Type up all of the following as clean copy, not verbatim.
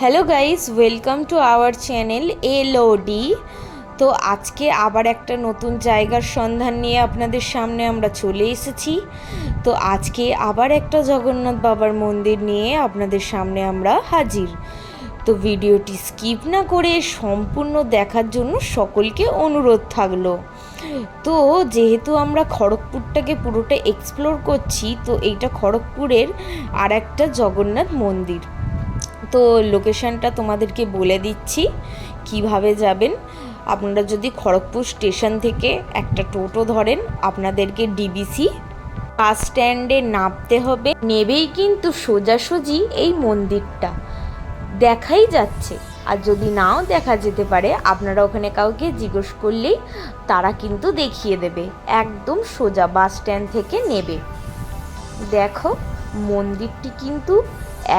Hello guys, welcome to our channel LOD. তো আজকে আবার একটা নতুন জায়গার সন্ধান নিয়ে আপনাদের সামনে আমরা চলে এসেছি। তো আজকে আবার একটা জগন্নাথ বাবার মন্দির নিয়ে আপনাদের সামনে আমরা হাজির। তো ভিডিওটি স্কিপ না করে সম্পূর্ণ দেখার জন্য সকলকে অনুরোধ থাকলো। তো যেহেতু আমরা খড়গপুরটাকে পুরোটা এক্সপ্লোর করছি, তো এইটা খড়গপুরের আর একটা জগন্নাথ মন্দির। তো লোকেশানটা তোমাদেরকে বলে দিচ্ছি কিভাবে যাবেন। আপনারা যদি খড়গপুর স্টেশন থেকে একটা টোটো ধরেন, আপনাদেরকে ডিবিসি বাস স্ট্যান্ডে নামতে হবে। নেবেই কিন্তু সোজাসুজি এই মন্দিরটা দেখাই যাচ্ছে। আর যদি নাও দেখা যেতে পারে, আপনারা ওখানে কাউকে জিজ্ঞেস করলেই তারা কিন্তু দেখিয়ে দেবে। একদম সোজা বাস স্ট্যান্ড থেকে নেবে। দেখো, মন্দিরটি কিন্তু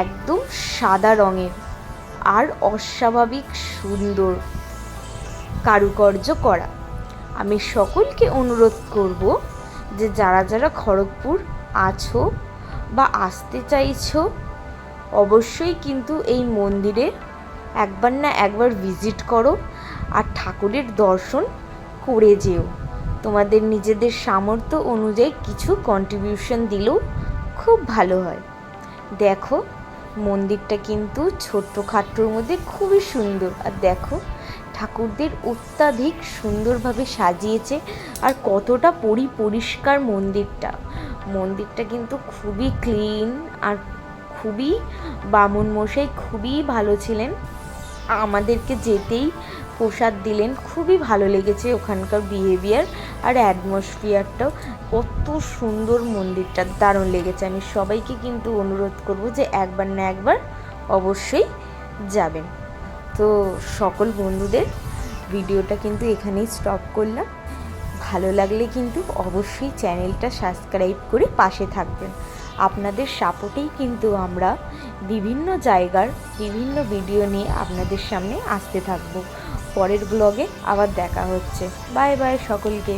একদম সাদা রঙের আর অস্বাভাবিক সুন্দর কারুকার্য করা। আমি সকলকে অনুরোধ করব যে যারা যারা খড়গপুর আছো বা আসতে চাইছো, অবশ্যই কিন্তু এই মন্দিরে একবার না একবার ভিজিট করো আর ঠাকুরের দর্শন করে যেও। তোমাদের নিজেদের সামর্থ্য অনুযায়ী কিছু কন্ট্রিবিউশন দিলেও খুব ভালো হয়। দেখো, মন্দিরটা কিন্তু ছোট্টখাট্টোর মধ্যে খুবই সুন্দর। আর দেখো, ঠাকুরদের অত্যাধিক সুন্দরভাবে সাজিয়েছে আর কতটা পরিষ্কার মন্দিরটা কিন্তু খুবই ক্লিন। আর খুবই বামুন মশাই খুবই ভালো ছিলেন, আমাদেরকে যেতেই প্রসাদ দিলেন। খুবই ভালো লেগেছে ওখানকার বিহেভিয়ার আর অ্যাটমসফিয়ারটাও। কত সুন্দর মন্দিরটা, দারুণ লেগেছে। আমি সবাইকে কিন্তু অনুরোধ করব যে একবার না একবার অবশ্যই যাবেন। তো সকল বন্ধুদের ভিডিওটা কিন্তু এখানেই স্টপ করলাম। ভালো লাগলে কিন্তু অবশ্যই চ্যানেলটা সাবস্ক্রাইব করে পাশে থাকবেন। আপনাদের সাপোর্টেই কিন্তু আমরা বিভিন্ন জায়গার বিভিন্ন ভিডিও নিয়ে আপনাদের সামনে আসতে থাকব। পরের ব্লগে আবার দেখা হচ্ছে। বাই বাই সকলকে।